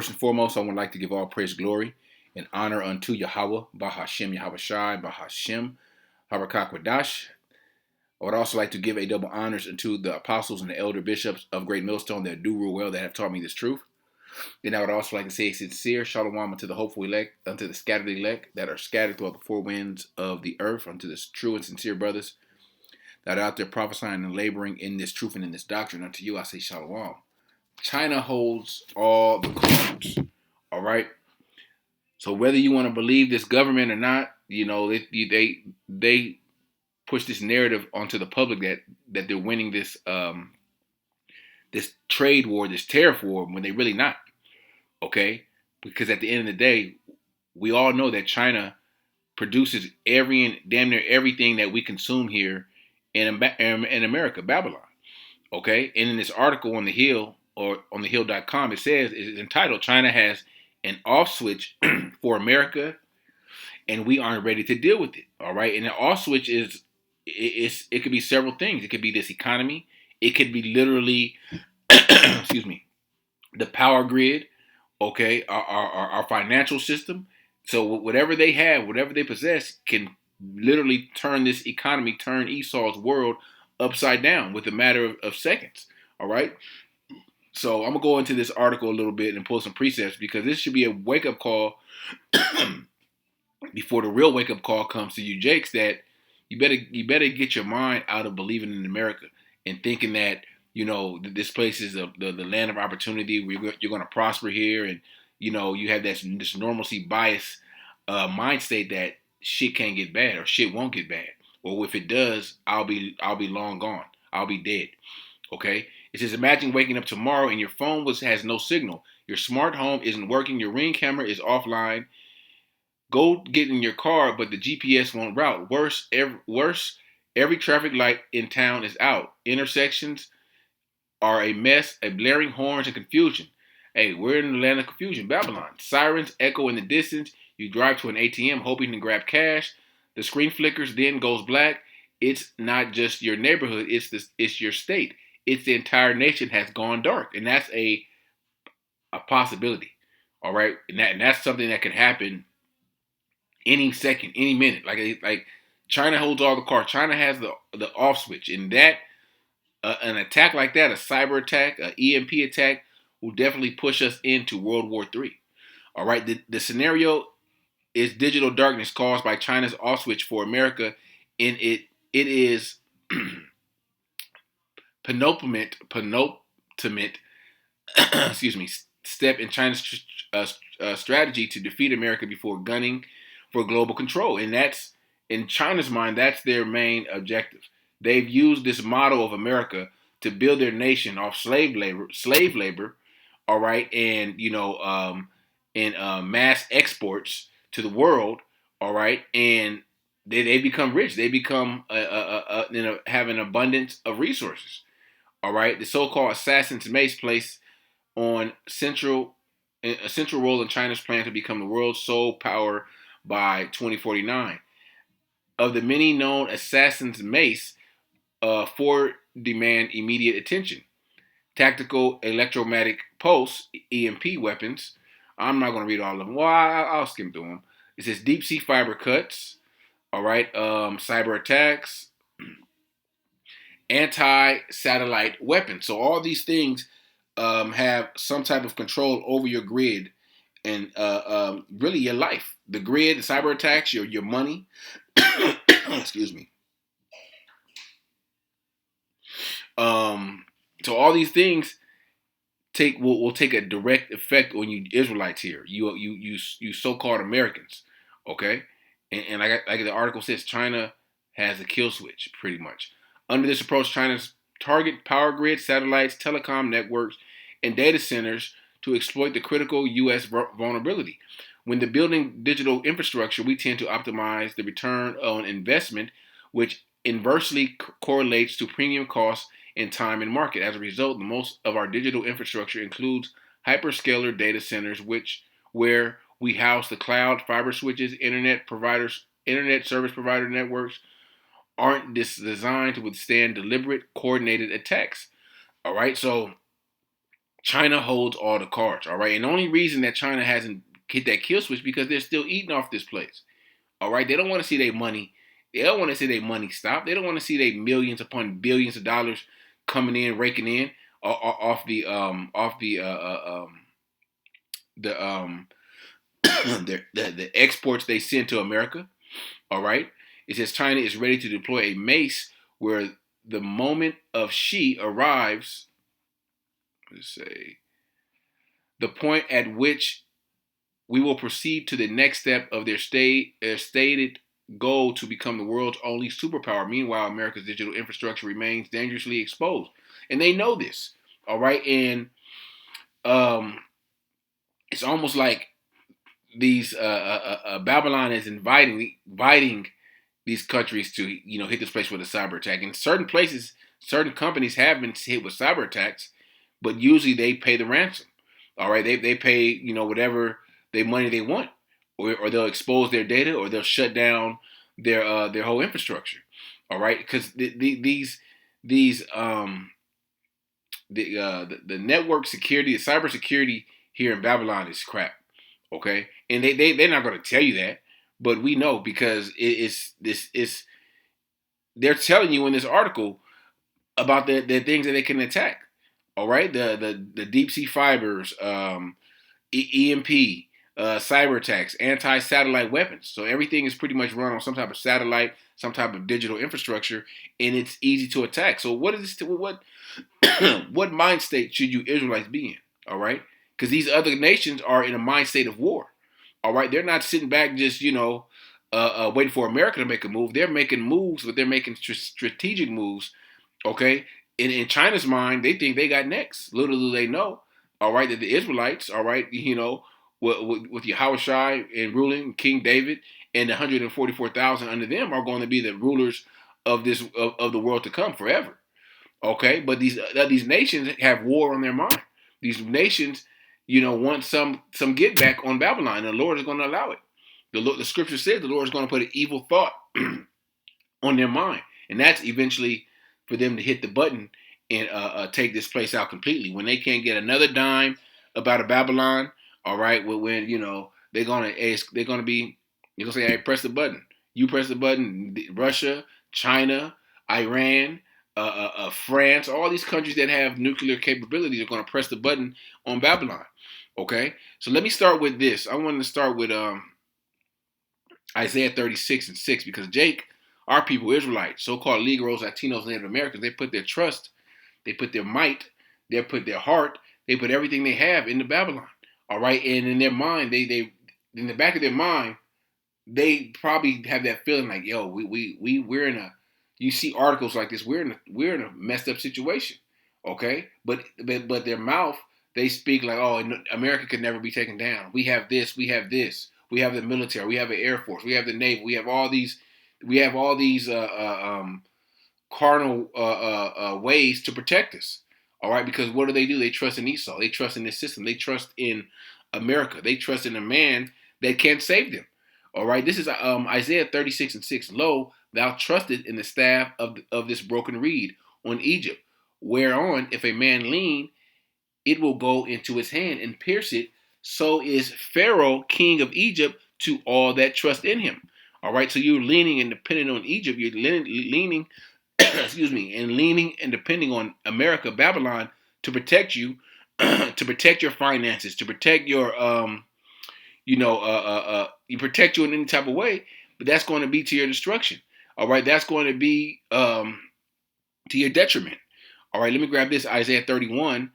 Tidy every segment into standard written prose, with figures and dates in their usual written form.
First and foremost, I would like to give all praise, glory, and honor unto Yahawah, Bahasham, Yahawashi, Bahasham, Habakkuk. I would also like to give a double honors unto the apostles and the elder bishops of Great Millstone that do rule well, that have taught me this truth. Then I would also like to say a sincere shalom unto the hopeful elect, unto the scattered elect that are scattered throughout the four winds of the earth, unto the true and sincere brothers that are out there prophesying and laboring in this truth and in this doctrine. Unto you I say shalom. China holds all the cards. All right. So whether you want to believe this government or not, they push this narrative onto the public that they're winning this trade war, this tariff war, when they're really not. Okay, because at the end of the day, we all know that China produces every and damn near everything that we consume here in America, Babylon. Okay, and in this article on the Hill or on thehill.com, it says it's entitled "China has an off switch for America, and we aren't ready to deal with it." All right, and the off switch it could be several things. It could be this economy. It could be literally, excuse me, the power grid. Okay, our financial system. So whatever they have, whatever they possess, can literally turn this economy, turn Esau's world upside down with a matter of seconds. All right. So I'm gonna go into this article a little bit and pull some precepts because this should be a wake up call before the real wake up call comes to you, Jakes. That you better get your mind out of believing in America and thinking that this place is the land of opportunity. You're going to prosper here, and you have this normalcy bias mind state that shit can't get bad or shit won't get bad, or if it does, I'll be long gone. I'll be dead. Okay. It says, imagine waking up tomorrow and your phone has no signal. Your smart home isn't working. Your Ring camera is offline. Go get in your car, but the GPS won't route. Worse, every traffic light in town is out. Intersections are a mess, a blaring horns and confusion. Hey, we're in the land of confusion, Babylon. Sirens echo in the distance. You drive to an ATM hoping to grab cash. The screen flickers, then goes black. It's not just your neighborhood, it's your state. It's the entire nation has gone dark. And that's a possibility. All right. And that's something that could happen any second, any minute. Like China holds all the cards. China has the off switch, and that an attack like that, a cyber attack, an EMP attack, will definitely push us into World War III. All right, the scenario is digital darkness caused by China's off switch for America, and it is penultimate excuse me, step in China's strategy to defeat America before gunning for global control. And that's, in China's mind, that's their main objective. They've used this model of America to build their nation off slave labor, all right, and mass exports to the world, all right, and they become rich. They become have an abundance of resources, all right. The so-called assassins mace place on a central role in China's plan to become the world's sole power by 2049. Of the many known assassins mace, four demand immediate attention: tactical electromagnetic pulse (EMP) weapons. I'm not going to read all of them. Well, I'll skim through them. It says deep sea fiber cuts. All right, cyber attacks, anti-satellite weapons. So all these things have some type of control over your grid and really your life. The grid, the cyber attacks, your money. Excuse me. So all these things will take a direct effect on you Israelites here. You so-called Americans, okay? And like the article says, China has a kill switch pretty much. Under this approach, China's target power grid, satellites, telecom networks, and data centers to exploit the critical U.S. vulnerability. When the building digital infrastructure, we tend to optimize the return on investment, which inversely correlates to premium costs in time and market. As a result, the most of our digital infrastructure includes hyperscaler data centers, where we house the cloud, fiber switches, internet service provider networks aren't designed to withstand deliberate, coordinated attacks. All right, so China holds all the cards, all right? And the only reason that China hasn't hit that kill switch because they're still eating off this place, all right? They don't want to see their money. They don't want to see their money stop. They don't want to see their millions upon billions of dollars coming in, raking in off the the exports they send to America. All right. It says China is ready to deploy a mace where the moment of she arrives. Let's say the point at which we will proceed to the next step of their stated goal to become the world's only superpower. Meanwhile, America's digital infrastructure remains dangerously exposed, and they know this. All right, and um, it's almost like these Babylon is inviting these countries to hit this place with a cyber attack. In certain places, certain companies have been hit with cyber attacks, but usually they pay the ransom. All right, they pay whatever they money they want, or they'll expose their data, or they'll shut down their whole infrastructure. All right, because these the network security, the cyber security here in Babylon is crap. Okay, and they're not going to tell you that, but we know because it's they're telling you in this article about the things that they can attack. All right, the deep sea fibers, EMP, cyber attacks, anti-satellite weapons. So everything is pretty much run on some type of satellite, some type of digital infrastructure, and it's easy to attack. So what is this? What what mind state should you Israelites be in? All right, because these other nations are in a mind state of war. All right, they're not sitting back just waiting for America to make a move. They're making moves, but they're making strategic moves. Okay, in China's mind, they think they got next. Little do they know, all right, that the Israelites, all right, with Yahawashi and ruling King David and the 144,000 under them are going to be the rulers of of the world to come forever. Okay, but these nations have war on their mind. These nations, want some get back on Babylon, and the Lord is going to allow it. The scripture says the Lord is going to put an evil thought on their mind, and that's eventually for them to hit the button and take this place out completely. When they can't get another dime about a Babylon, all right, when they're gonna say, hey, press the button. You press the button. Russia, China, Iran, France, all these countries that have nuclear capabilities are going to press the button on Babylon. Okay, so let me start with this. I wanted to start with Isaiah 36:6 because Jake, our people, Israelites, so-called Negroes, Latinos, Native Americans, they put their trust, they put their might, they put their heart, they put everything they have into Babylon. All right, and in their mind, they in the back of their mind, they probably have that feeling like, yo, we're in a. You see articles like this, we're in a messed up situation, okay? But their mouth, they speak like, oh, America could never be taken down. We have this, we have this, we have the military, we have the air force, we have the navy, we have all these carnal ways to protect us. All right, because what do? They trust in Esau. They trust in this system. They trust in America. They trust in a man that can't save them. All right, this is Isaiah 36:6. Lo, thou trusted in the staff of this broken reed on Egypt, whereon if a man lean, it will go into his hand and pierce it. So is Pharaoh, king of Egypt, to all that trust in him. All right, so you're leaning and depending on Egypt. You're leaning excuse me, and leaning and depending on America, Babylon, to protect you, to protect your finances, to protect your, you protect you in any type of way, but that's going to be to your destruction. All right, that's going to be to your detriment. All right, let me grab this Isaiah 31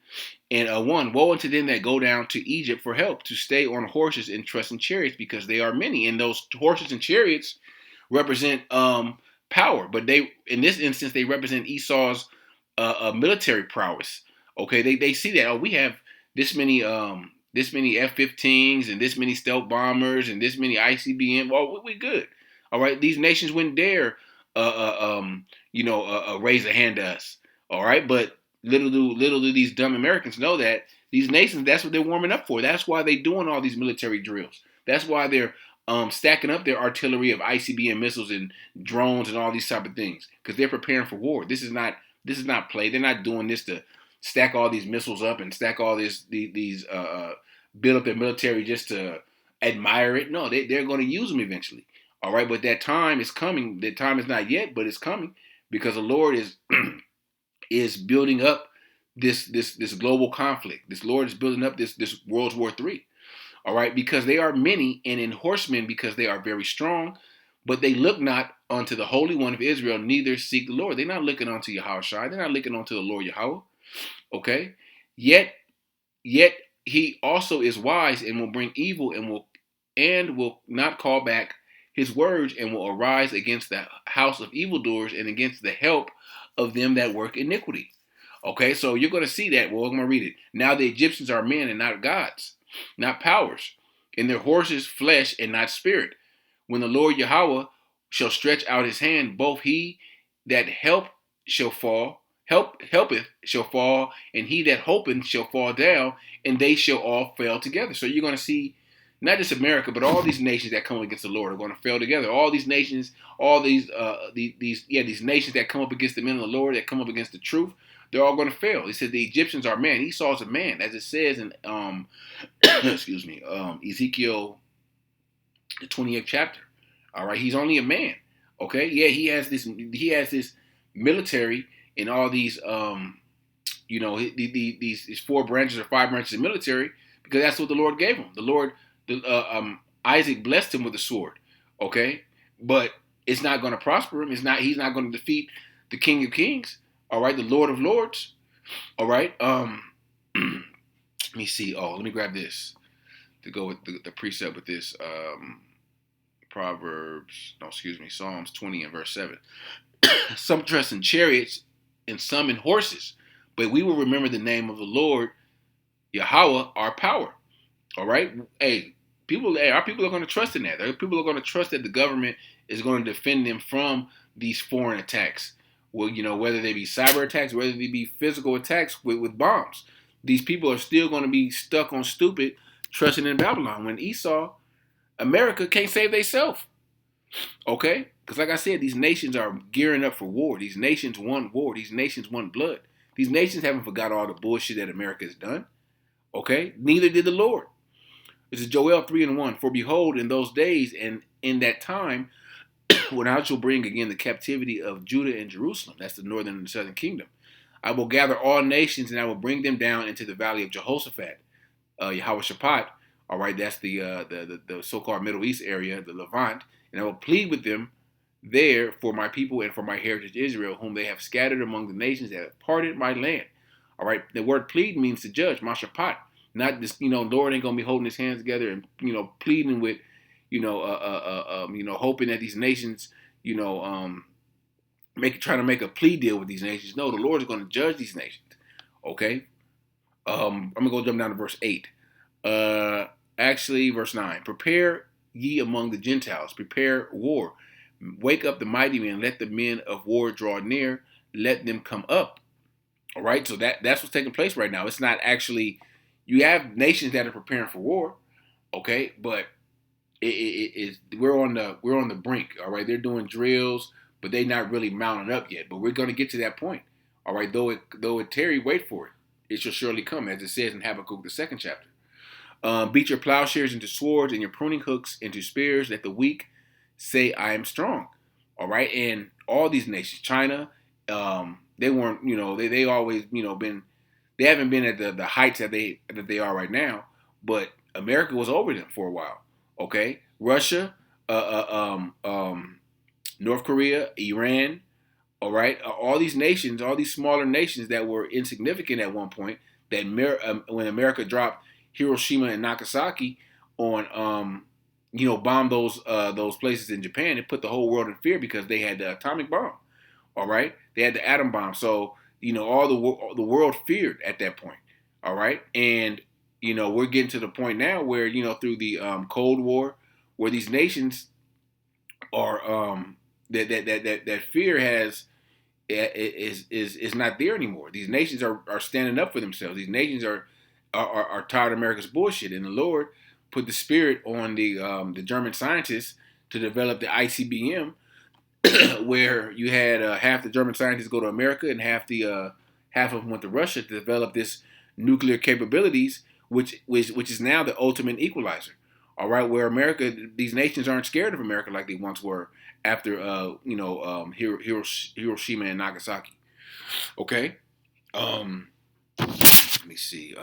and 1. Woe unto them that go down to Egypt for help, to stay on horses and trust in chariots, because they are many, and those horses and chariots represent power, but they in this instance they represent Esau's military prowess. Okay, they see that, oh, we have this many F-15s and this many stealth bombers and this many ICBM. Well, we good. All right, these nations wouldn't dare raise a hand to us. All right, but little do these dumb Americans know that these nations, that's what they're warming up for. That's why they're doing all these military drills. That's why they're stacking up their artillery of ICBM missiles and drones and all these type of things, because they're preparing for war. This is not play. They're not doing this to stack all these missiles up and stack all these build up their military just to admire it. No, they're going to use them eventually. All right, but that time is coming. That time is not yet, but it's coming because the Lord is is building up this global conflict. This Lord is building up this World War III. All right, because they are many and in horsemen because they are very strong, but they look not unto the Holy One of Israel, neither seek the Lord. They're not looking unto Yahawashi. They're not looking unto the Lord Yahawah. Okay, yet he also is wise and will bring evil and will not call back his words and will arise against the house of evildoers and against the help of them that work iniquity. Okay, so you're going to see that. Well, I'm going to read it. Now the Egyptians are men and not gods, not powers, and their horses flesh and not spirit. When the Lord Yahawah shall stretch out his hand, both he that helpeth shall fall, and he that hopeth shall fall down, and they shall all fail together. So you're going to see not just America, but all these nations that come against the Lord are going to fail together. All these nations, all these nations that come up against the men of the Lord, that come up against the truth, they're all going to fail. He said the Egyptians are man. Esau is a man, as it says in excuse me, Ezekiel the 28th chapter. All right, he's only a man. Okay, yeah, he has this military and all these these 4 branches or 5 branches of military because that's what the Lord gave him. The Lord, Isaac blessed him with a sword. Okay, but it's not going to prosper him. He's not going to defeat the King of Kings. All right, the Lord of Lords. All right. Let me see. Oh, let me grab this to go with the precept with this. Psalms 20 and verse 7. Some trust in chariots and some in horses, but we will remember the name of the Lord, Yahawah, our power. All right? Our people are going to trust in that. Our people are going to trust that the government is going to defend them from these foreign attacks. Well, whether they be cyber attacks, whether they be physical attacks with bombs. These people are still going to be stuck on stupid trusting in Babylon when America can't save themselves. Okay? Because like I said, these nations are gearing up for war. These nations want war. These nations want blood. These nations haven't forgot all the bullshit that America has done. Okay? Neither did the Lord. This is Joel 3:1. For behold, in those days and in that time, when I shall bring again the captivity of Judah and Jerusalem, that's the northern and the southern kingdom, I will gather all nations and I will bring them down into the valley of Jehoshaphat, Yahawashi. All right, that's the so-called Middle East area, the Levant, and I will plead with them there for my people and for my heritage Israel, whom they have scattered among the nations that have parted my land. All right, the word plead means to judge, mashapat. Not this, Lord ain't gonna be holding his hands together and pleading with, hoping that these nations, trying to make a plea deal with these nations. No, the Lord is going to judge these nations. Okay, I'm gonna go jump down to verse 8. Verse 9. Prepare ye among the Gentiles, prepare war. Wake up the mighty men, let the men of war draw near, let them come up. All right, so that's what's taking place right now. It's not actually, you have nations that are preparing for war, okay, but we're on the brink. All right, they're doing drills, but they're not really mounting up yet. But we're going to get to that point. All right, though it tarry, wait for it. It shall surely come, as it says in Habakkuk the 2nd chapter. Beat your plowshares into swords and your pruning hooks into spears. Let the weak say, I am strong. All right, and all these nations, China, they weren't, they always, they haven't been at the heights that they are right now. But America was over them for a while. Okay, Russia, North Korea, Iran. All right, all these nations, all these smaller nations that were insignificant at one point, that when America dropped Hiroshima and Nagasaki on, bombed those places in Japan, it put the whole world in fear because they had the atomic bomb. All right, they had the atom bomb, so all the world feared at that point. All right, and we're getting to the point now where through the Cold War, where these nations are that fear is not there anymore. These nations are standing up for themselves. These nations are tired of America's bullshit, and the Lord put the spirit on the German scientists to develop the ICBM, where you had half the German scientists go to America and half the half of them went to Russia to develop this nuclear capabilities, which is now the ultimate equalizer. All right, where America, these nations aren't scared of America like they once were after Hiroshima and Nagasaki. Okay, let me see.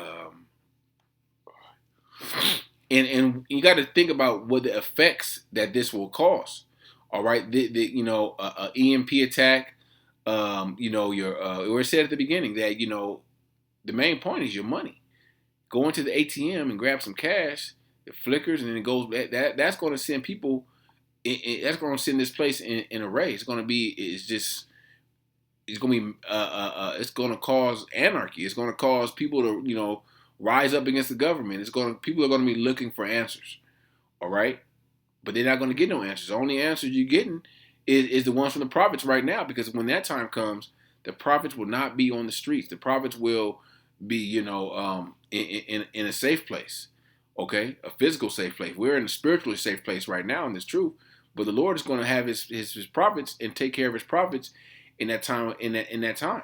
And you got to think about what the effects that this will cause. All right, EMP attack. Your we said at the beginning that the main point is your money. Go into the ATM and grab some cash. It flickers and then it goes. That's going to send people. That's going to send this place in a ray. It's going to be. It's going to be. It's going to cause anarchy. It's going to cause people to rise up against the government. People are going to be looking for answers. All right, but they're not going to get no answers. The only answers you're getting is the ones from the prophets right now, because when that time comes, the prophets will not be on the streets. The prophets will be, in a safe place, okay, a physical safe place. We're in a spiritually safe place right now in this truth, but the Lord is going to have his prophets and take care of his prophets in that time. In that time.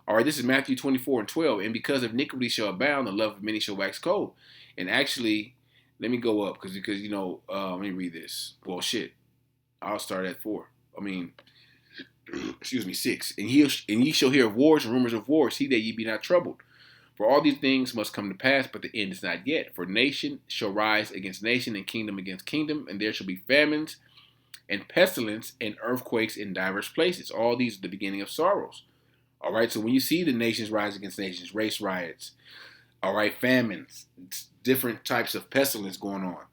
All right, this is Matthew 24:12. And because of iniquity shall abound, the love of many shall wax cold. And actually, let me go up because let me read this. Well, shit, I'll start at 4. Excuse me, 6. And ye shall hear of wars and rumors of wars. See that ye be not troubled. For all these things must come to pass, but the end is not yet. For nation shall rise against nation, and kingdom against kingdom, and there shall be famines and pestilence and earthquakes in diverse places. All these are the beginning of sorrows. All right, so when you see the nations rise against nations, race riots, all right, famines, different types of pestilence going on,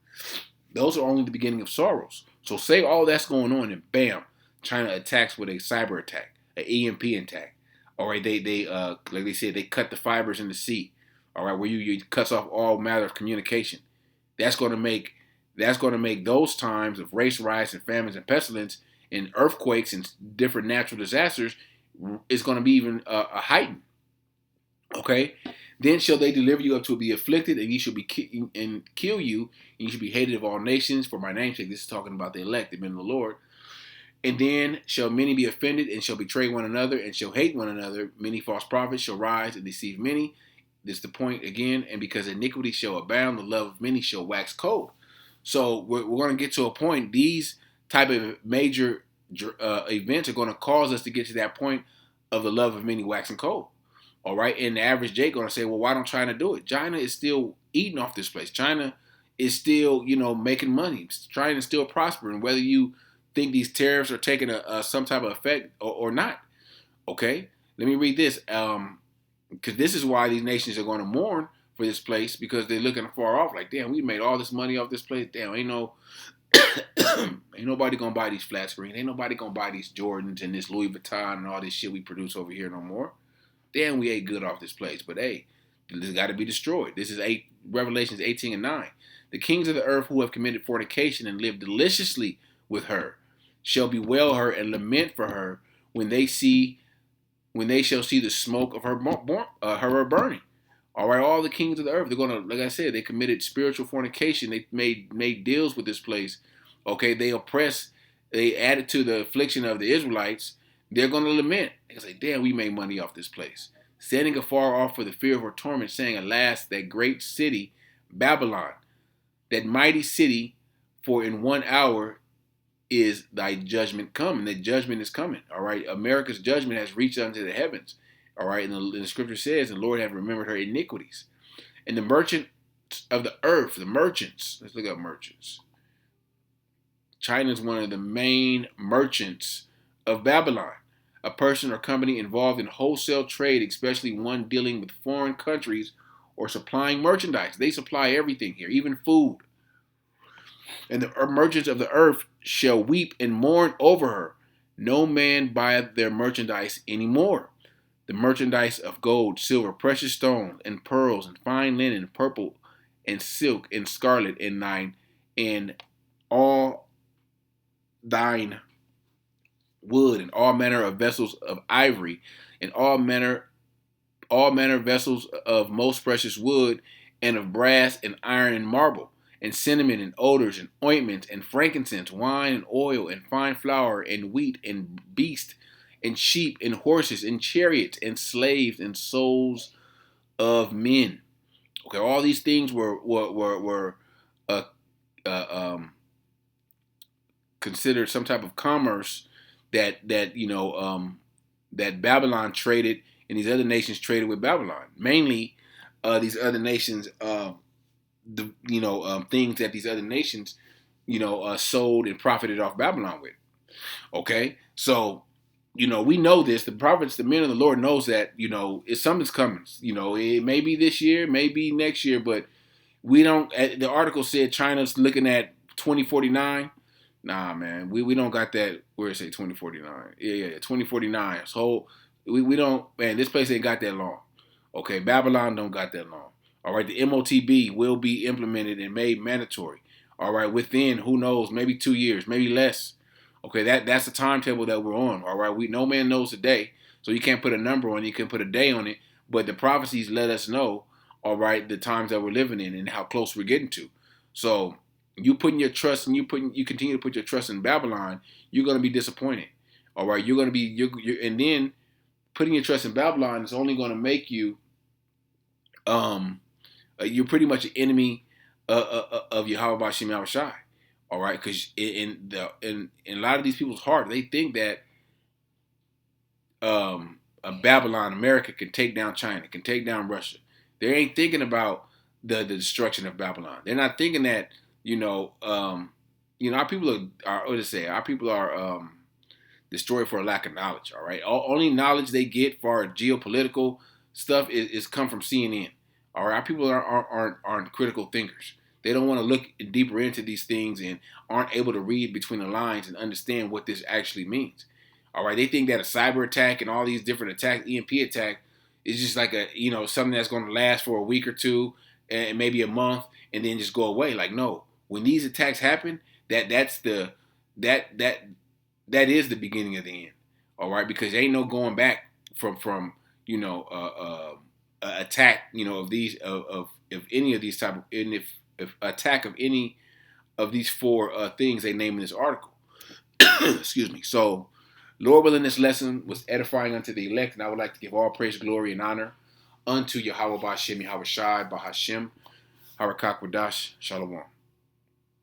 those are only the beginning of sorrows. So say all that's going on, and bam, China attacks with a cyber attack, an EMP attack. All right, they like they said, they cut the fibers in the sea. All right, where you cuts off all matter of communication. That's going to make those times of race riots and famines and pestilence and earthquakes and different natural disasters is going to be even a heightened. Okay, then shall they deliver you up to be afflicted, and ye shall be and kill you, and ye shall be hated of all nations for my name's sake. This is talking about the elect, the men of the Lord. And then shall many be offended, and shall betray one another, and shall hate one another. Many false prophets shall rise and deceive many. This is the point again. And because iniquity shall abound, the love of many shall wax cold. So we're going to get to a point. These type of major events are going to cause us to get to that point of the love of many waxing cold. All right, and the average Jake going to say, well, why don't China do it? China is still eating off this place. China is still, making money. China is still prospering, whether you think these tariffs are taking some type of effect or not. Okay, let me read this, because this is why these nations are going to mourn for this place, because they're looking far off. Like, damn, we made all this money off this place. Damn, ain't nobody gonna buy these flat screens. Ain't nobody gonna buy these Jordans and this Louis Vuitton and all this shit we produce over here no more. Damn, we ate good off this place. But hey, this got to be destroyed. This is Revelations 18:9. The kings of the earth who have committed fornication and lived deliciously with her shall bewail her and lament for her when they shall see the smoke of her burning. All right, all the kings of the earth, they're gonna, like I said, they committed spiritual fornication. They made deals with this place. Okay, they added to the affliction of the Israelites. They're gonna lament. They're gonna say, damn, we made money off this place. Standing afar off for the fear of her torment, saying, alas, that great city, Babylon, that mighty city, for in 1 hour is thy judgment come. And the judgment is coming. All right, America's judgment has reached unto the heavens. All right, and the scripture says, the Lord hath remembered her iniquities. And the merchants of the earth, the merchants, let's look up merchants. China is one of the main merchants of Babylon, a person or company involved in wholesale trade, especially one dealing with foreign countries or supplying merchandise. They supply everything here, even food. And the merchants of the earth shall weep and mourn over her. No man buyeth their merchandise anymore. The merchandise of gold, silver, precious stones, and pearls, and fine linen, purple, and silk, and scarlet, and all thine wood, and all manner of vessels of ivory, and all manner vessels of most precious wood, and of brass, and iron, and marble, and cinnamon, and odors, and ointments, and frankincense, wine, and oil, and fine flour, and wheat, and beast, and sheep and horses and chariots and slaves and souls of men. Okay, all these things were uh, uh, um, considered some type of commerce that Babylon traded and these other nations traded with Babylon. Mainly, these other nations, things that these other nations, sold and profited off Babylon with. Okay, so we know this. The prophets, the men of the Lord, knows that it's something's coming. It may be this year, maybe next year, but we don't. The article said China's looking at 2049. Nah, man, we don't got that. Where it say 2049? Yeah, 2049. So we don't. Man, this place ain't got that long. Okay, Babylon don't got that long. All right, the MOTB will be implemented and made mandatory. All right, within who knows, maybe 2 years, maybe less. Okay, that's the timetable that we're on. All right, no man knows the day, so you can't put a number on it. You can put a day on it, but the prophecies let us know. All right, the times that we're living in and how close we're getting to. So you putting your trust and you continue to put your trust in Babylon, you're going to be disappointed. All right, you're going to be and then putting your trust in Babylon is only going to make you you're pretty much an enemy of Yahawah Bahasham Yahawashi. All right, because in a lot of these people's heart, they think that a Babylon, America, can take down China, can take down Russia. They ain't thinking about the destruction of Babylon. They're not thinking that our people are what to say. Our people are destroyed for a lack of knowledge. All right, only knowledge they get for geopolitical stuff is come from CNN. All right, our people aren't critical thinkers. They don't want to look deeper into these things and aren't able to read between the lines and understand what this actually means. All right, they think that a cyber attack and all these different attacks, EMP attack, is just like something that's going to last for a week or two and maybe a month and then just go away. Like no, when these attacks happen, that is the beginning of the end. All right, because there ain't no going back from attack of these of any of these type of and if attack of any of these four things they name in this article. Excuse me. So, Lord willing, this lesson was edifying unto the elect, and I would like to give all praise, glory, and honor unto Yahawah Bahasham Yahawashi Bahasham Harakak Wadash Shalom.